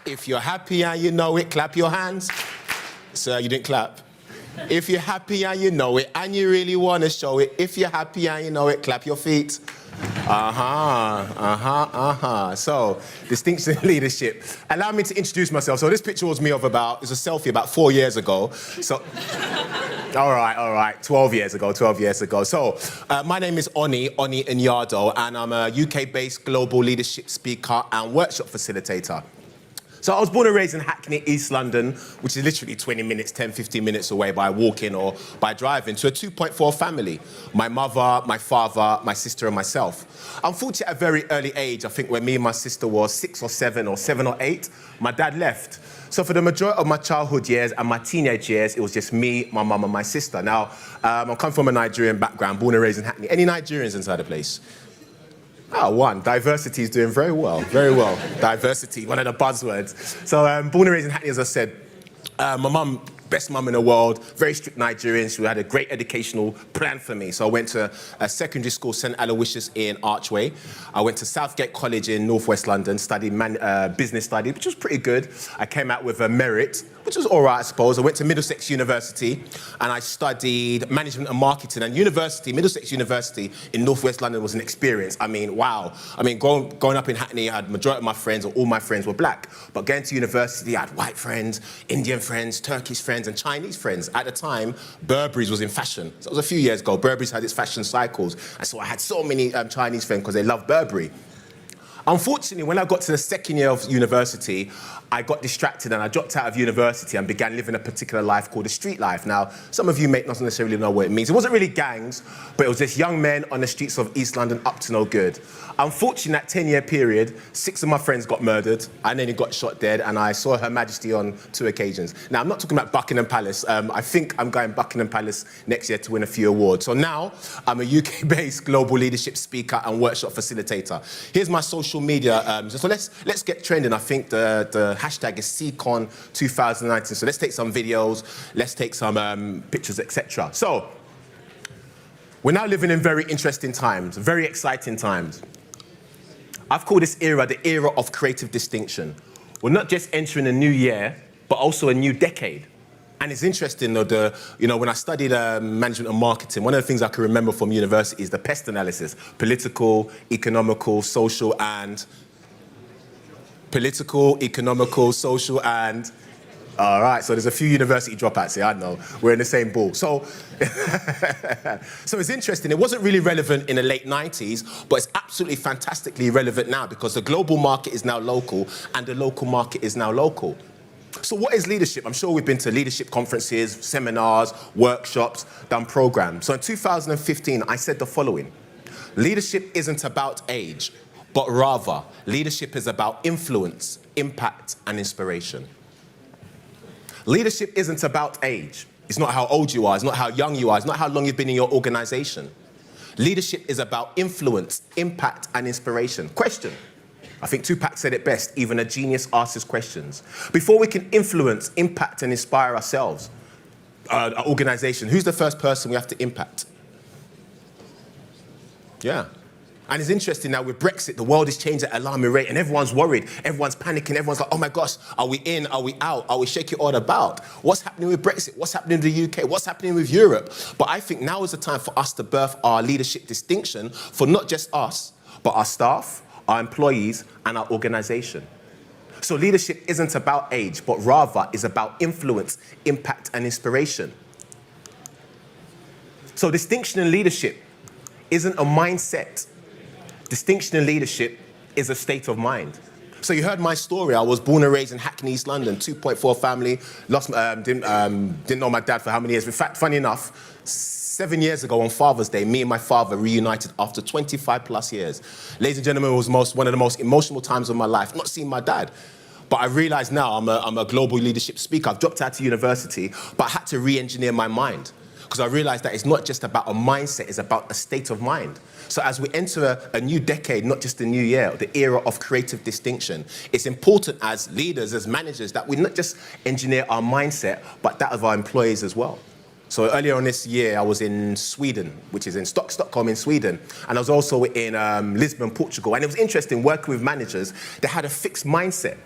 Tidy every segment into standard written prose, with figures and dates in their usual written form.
If you're happy and you know it, clap your hands. Sir, you didn't clap. If you're happy and you know it, and you really want to show it, if you're happy and you know it, clap your feet. So, distinction in leadership. Allow me to introduce myself. So this picture was me of it's a selfie about 4 years ago. So, all right, 12 years ago. So, my name is Onyi Anyado, and I'm a UK-based global leadership speaker and workshop facilitator. So I was born and raised in Hackney, East London, which is literally 20 minutes, 10, 15 minutes away by walking or by driving, to a 2.4 family. My mother, my father, my sister, and myself. Unfortunately, at a very early age, I think when me and my sister were 6 or 7 or 7 or 8, my dad left. So for the majority of my childhood years and my teenage years, it was just me, my mum, and my sister. Now, I come from a Nigerian background, born and raised in Hackney. Any Nigerians inside the place? Oh, one. Diversity is doing very well, very well. Diversity, one of the buzzwords. So, born and raised in Hackney, as I said. My mum, best mum in the world, very strict Nigerian. She had a great educational plan for me. So I went to a secondary school, St. Aloysius in Archway. I went to Southgate College in Northwest London, studied business studies, which was pretty good. I came out with a merit, which was all right, I suppose. I went to Middlesex University, and I studied management and marketing. And Middlesex University in Northwest London was an experience. I mean, wow. I mean, growing up in Hackney, I had majority of my friends, or all my friends, were black. But going to university, I had white friends, Indian friends, Turkish friends, and Chinese friends. At the time, Burberry's was in fashion. So it was a few years ago. Burberry's had its fashion cycles. And so I had so many Chinese friends because they loved Burberry. Unfortunately, when I got to the second year of university, I got distracted and I dropped out of university and began living a particular life called a street life. Now, some of you may not necessarily know what it means. It wasn't really gangs, but it was just young men on the streets of East London up to no good. Unfortunately, in that 10-year period, 6 of my friends got murdered. I nearly got shot dead, and I saw Her Majesty on 2 occasions. Now, I'm not talking about Buckingham Palace. I think I'm going Buckingham Palace next year to win a few awards. So now, I'm a UK-based global leadership speaker and workshop facilitator. Here's my social media. So let's get trending. I think the hashtag is Seacon 2019. So let's take some videos, let's take some pictures, etc. So, we're now living in very interesting times, very exciting times. I've called this era the era of creative distinction. We're not just entering a new year, but also a new decade. And it's interesting, though, when I studied management and marketing, one of the things I can remember from university is the PEST analysis: political, economical, social, and... All right, so there's a few university dropouts here, I know. We're in the same ball. So, so it's interesting. It wasn't really relevant in the late 90s, but it's absolutely fantastically relevant now because the global market is now local and the local market is now local. So what is leadership? I'm sure we've been to leadership conferences, seminars, workshops, done programs. So in 2015, I said the following: leadership isn't about age, but rather leadership is about influence, impact, and inspiration. Leadership isn't about age. It's not how old you are. It's not how young you are. It's not how long you've been in your organization. Leadership is about influence, impact, and inspiration. Question. I think Tupac said it best: even a genius asks his questions. Before we can influence, impact, and inspire ourselves, our organization, who's the first person we have to impact? Yeah. And it's interesting now with Brexit, the world is changing at an alarming rate and everyone's worried, everyone's panicking, everyone's like, oh my gosh, are we in, are we out, are we shaking it all about? What's happening with Brexit? What's happening in the UK? What's happening with Europe? But I think now is the time for us to birth our leadership distinction for not just us, but our staff, our employees, and our organization. So leadership isn't about age, but rather is about influence, impact, and inspiration. So distinction in leadership isn't a mindset. Distinction in leadership is a state of mind. So you heard my story. I was born and raised in Hackney, East London, 2.4 family, didn't know my dad for how many years. In fact, funny enough, 7 years ago on Father's Day, me and my father reunited after 25 plus years. Ladies and gentlemen, it was one of the most emotional times of my life, not seeing my dad. But I realize now I'm a global leadership speaker. I've dropped out of university, but I had to re-engineer my mind, because I realized that it's not just about a mindset, it's about a state of mind. So as we enter a new decade, not just a new year, the era of creative distinction, it's important as leaders, as managers, that we not just engineer our mindset, but that of our employees as well. So earlier on this year, I was in Sweden, which is in Stockholm in Sweden, and I was also in Lisbon, Portugal. And it was interesting working with managers. They had a fixed mindset.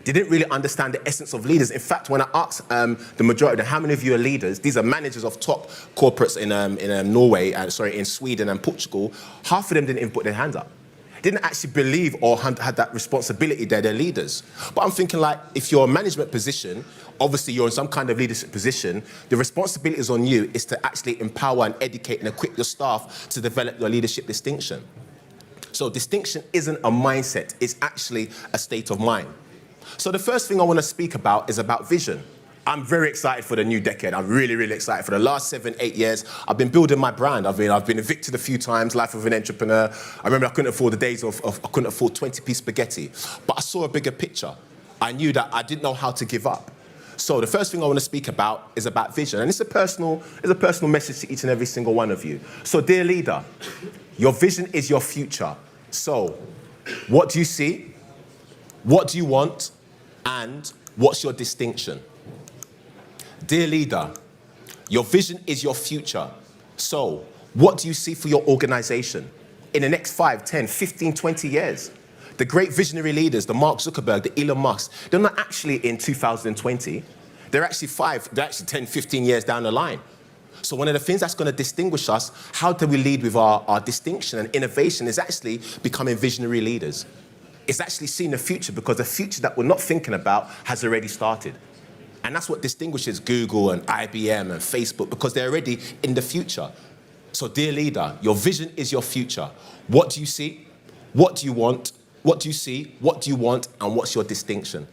They didn't really understand the essence of leaders. In fact, when I asked the majority of them, how many of you are leaders? These are managers of top corporates in Norway, in Sweden and Portugal. Half of them didn't even put their hands up. Didn't actually believe or had that responsibility that they're leaders. But I'm thinking, like, if you're a management position, obviously you're in some kind of leadership position, the responsibility is on you is to actually empower and educate and equip your staff to develop your leadership distinction. So distinction isn't a mindset, it's actually a state of mind. So the first thing I want to speak about is about vision. I'm very excited for the new decade. I'm really, really excited. For the last 7, 8 years, I've been building my brand. I've been evicted a few times, life of an entrepreneur. I remember I couldn't afford the days of I couldn't afford 20-piece spaghetti. But I saw a bigger picture. I knew that I didn't know how to give up. So the first thing I want to speak about is about vision. And it's a personal message to each and every single one of you. So dear leader, your vision is your future. So what do you see? What do you want? And what's your distinction? Dear leader, your vision is your future. So, what do you see for your organization in the next 5, 10, 15, 20 years? The great visionary leaders, the Mark Zuckerberg, the Elon Musk, they're not actually in 2020. They're actually 10, 15 years down the line. So one of the things that's going to distinguish us, how do we lead with our distinction and innovation, is actually becoming visionary leaders. It's actually seeing the future, because the future that we're not thinking about has already started. And that's what distinguishes Google and IBM and Facebook, because they're already in the future. So dear leader, your vision is your future. What do you see? What do you want? What do you see? What do you want? And what's your distinction?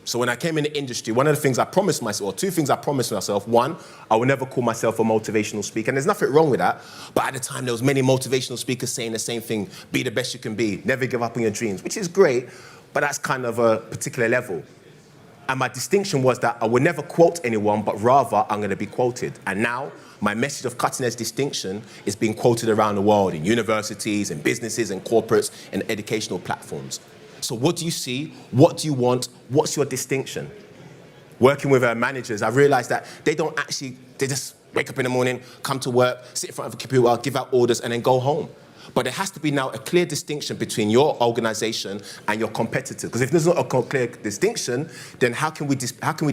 So when I came in the industry, one of the things I promised myself, or two things I promised myself: one, I would never call myself a motivational speaker, and there's nothing wrong with that. But at the time, there was many motivational speakers saying the same thing: be the best you can be, never give up on your dreams, which is great, but that's kind of a particular level. And my distinction was that I would never quote anyone, but rather I'm going to be quoted. And now my message of cutting-edge distinction is being quoted around the world in universities, in businesses, in corporates, and educational platforms. So what do you see? What do you want? What's your distinction? Working with managers, I realized that they just wake up in the morning, come to work, sit in front of a computer, give out orders, and then go home. But there has to be now a clear distinction between your organization and your competitors. Because if there's not a clear distinction, then how can we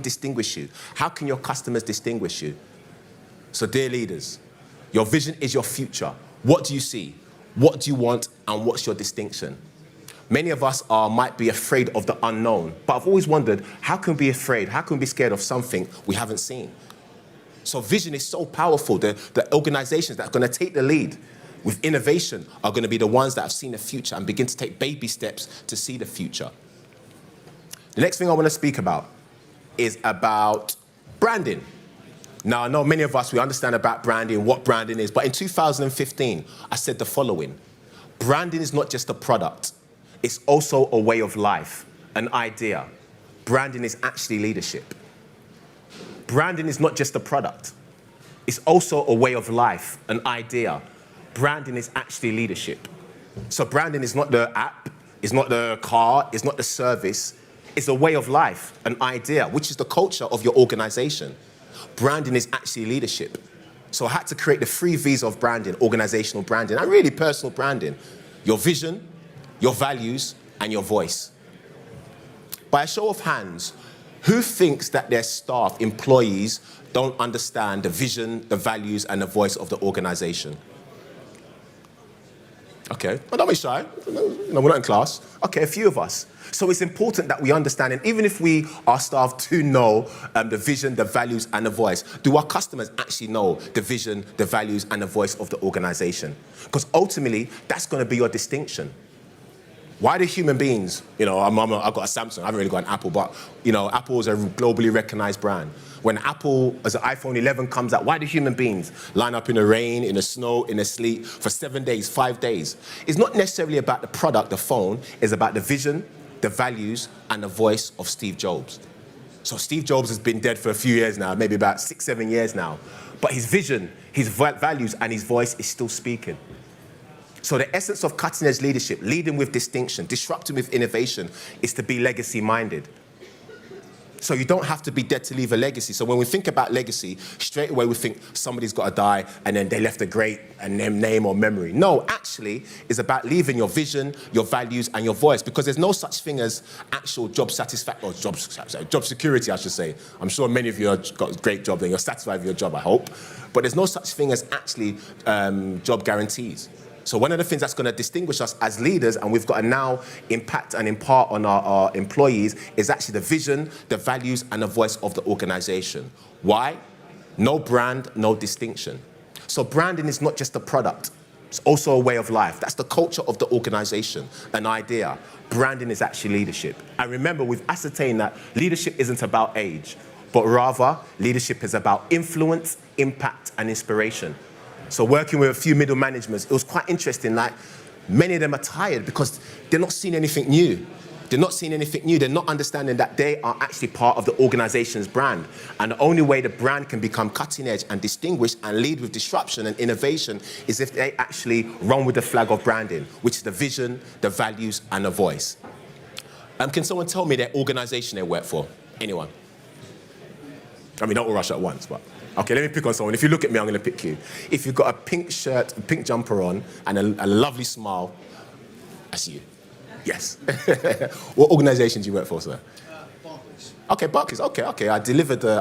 distinguish you? How can your customers distinguish you? So dear leaders, your vision is your future. What do you see? What do you want? And what's your distinction? Many of us might be afraid of the unknown. But I've always wondered, how can we be afraid? How can we be scared of something we haven't seen? So vision is so powerful. The organizations that are going to take the lead with innovation are going to be the ones that have seen the future and begin to take baby steps to see the future. The next thing I want to speak about is about branding. Now, I know many of us, we understand about branding, what branding is, but in 2015, I said the following: branding is not just a product, it's also a way of life, an idea. Branding is actually leadership. Branding is not just a product, it's also a way of life, an idea. Branding is actually leadership. So branding is not the app, it's not the car, it's not the service. It's a way of life, an idea, which is the culture of your organization. Branding is actually leadership. So I had to create the 3 V's of branding: organizational branding, and really personal branding. Your vision, your values, and your voice. By a show of hands, who thinks that their staff, employees, don't understand the vision, the values, and the voice of the organization? Okay, well, don't be shy. No, we're not in class. Okay, a few of us. So it's important that we understand, and even if our staff do know the vision, the values, and the voice, do our customers actually know the vision, the values, and the voice of the organization? Because ultimately, that's going to be your distinction. Why do human beings, I've got a Samsung, I haven't really got an Apple, but, Apple is a globally recognized brand. When Apple, as an iPhone 11 comes out, why do human beings line up in the rain, in the snow, in the sleet for 7 days, 5 days? It's not necessarily about the product, the phone, it's about the vision, the values, and the voice of Steve Jobs. So Steve Jobs has been dead for a few years now, maybe about 6, 7 years now. But his vision, his values, and his voice is still speaking. So the essence of cutting-edge leadership, leading with distinction, disrupting with innovation, is to be legacy-minded. So you don't have to be dead to leave a legacy. So when we think about legacy, straight away we think somebody's got to die and then they left a great name or memory. No, actually, it's about leaving your vision, your values, and your voice, because there's no such thing as actual job satisfaction, or job security, I should say. I'm sure many of you have got a great job and you're satisfied with your job, I hope. But there's no such thing as actually job guarantees. So one of the things that's going to distinguish us as leaders, and we've got to now impact and impart on our employees, is actually the vision, the values, and the voice of the organization. Why? No brand, no distinction. So branding is not just a product. It's also a way of life. That's the culture of the organization, an idea. Branding is actually leadership. And remember, we've ascertained that leadership isn't about age, but rather leadership is about influence, impact, and inspiration. So working with a few middle managements, it was quite interesting. Like, many of them are tired because they're not seeing anything new. They're not seeing anything new. They're not understanding that they are actually part of the organization's brand. And the only way the brand can become cutting edge and distinguished and lead with disruption and innovation is if they actually run with the flag of branding, which is the vision, the values, and the voice. Can someone tell me their organization they work for? Anyone? I mean, don't all rush at once, but... Okay, let me pick on someone. If you look at me, I'm going to pick you. If you've got a pink shirt, a pink jumper on, and a lovely smile, that's you. Yes. What organisation do you work for, sir? Barclays. Okay, Barclays. Okay. I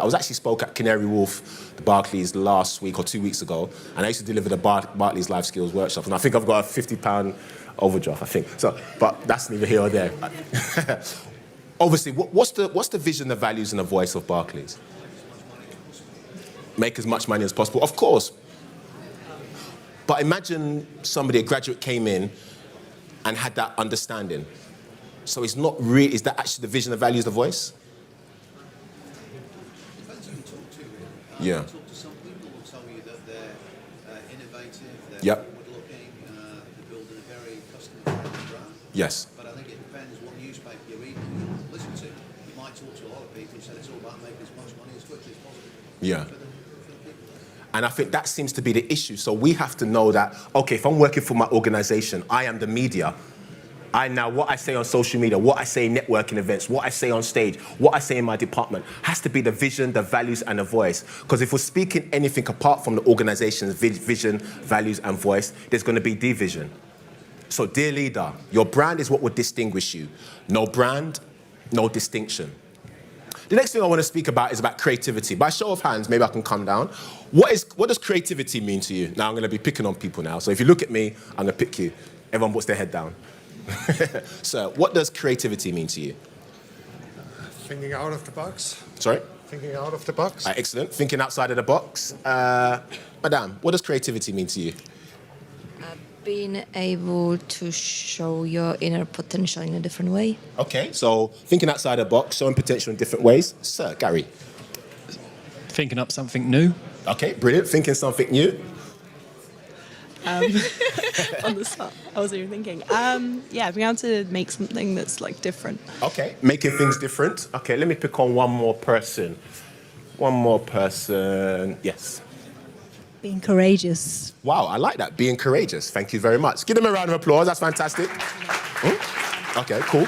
was actually spoke at Canary Wharf, the Barclays, last week or 2 weeks ago, and I used to deliver the Barclays Life Skills Workshop, and I think I've got a £50 overdraft, I think. So, but that's neither here or there. Obviously, what's the vision, the values, and the voice of Barclays? Make as much money as possible, of course. But imagine somebody, a graduate, came in and had that understanding. So it's not really, is that actually the vision, the values, the voice? Depends who you talk to, really. Yeah. You talk to some people who tell you that they're innovative, they're Yep. forward-looking, they're building a very customer-friendly brand. Yes. But I think it depends what newspaper you read and listen to. You might talk to a lot of people who say it's all about making as much money as quickly as possible. Yeah. For the people. And I think that seems to be the issue. So we have to know that, okay, if I'm working for my organization, I am the media. What I say on social media, what I say in networking events, what I say on stage, what I say in my department, has to be the vision, the values, and the voice. Because if we're speaking anything apart from the organization's vision, values, and voice, there's going to be division. So dear leader, your brand is what will distinguish you. No brand, no distinction. The next thing I want to speak about is about creativity. By show of hands, maybe I can come down. What does creativity mean to you? Now, I'm going to be picking on people now. So if you look at me, I'm going to pick you. Everyone puts their head down. So what does creativity mean to you? Thinking out of the box. Sorry? Thinking out of the box. Excellent. Thinking outside of the box. Madame, what does creativity mean to you? Being able to show your inner potential in a different way. Okay, so thinking outside the box, showing potential in different ways. Sir, Gary. Thinking up something new. Okay, brilliant. Thinking something new. On the spot. I wasn't even thinking. Yeah, being able to make something that's like different. Okay, making things different. Okay, let me pick on one more person. Yes. Being courageous. Wow, I like that. Being courageous. Thank you very much. Give them a round of applause. That's fantastic. Okay, cool.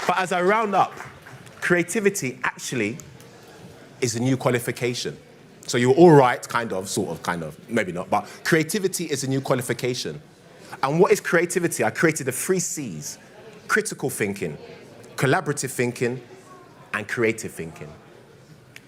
But as I round up, creativity actually is a new qualification. So you're all right, kind of, maybe not, but creativity is a new qualification. And what is creativity? I created the 3 C's: critical thinking, collaborative thinking, and creative thinking.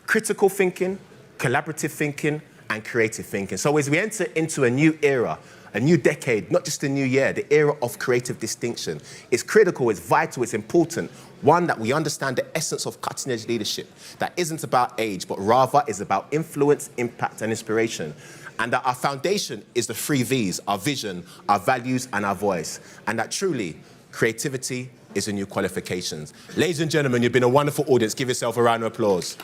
Critical thinking, collaborative thinking, and creative thinking. So as we enter into a new era, a new decade, not just a new year, the era of creative distinction, it's critical, it's vital, it's important. One, that we understand the essence of cutting-edge leadership that isn't about age, but rather is about influence, impact, and inspiration. And that our foundation is the 3 V's, our vision, our values, and our voice. And that truly, creativity is a new qualification. Ladies and gentlemen, you've been a wonderful audience. Give yourself a round of applause.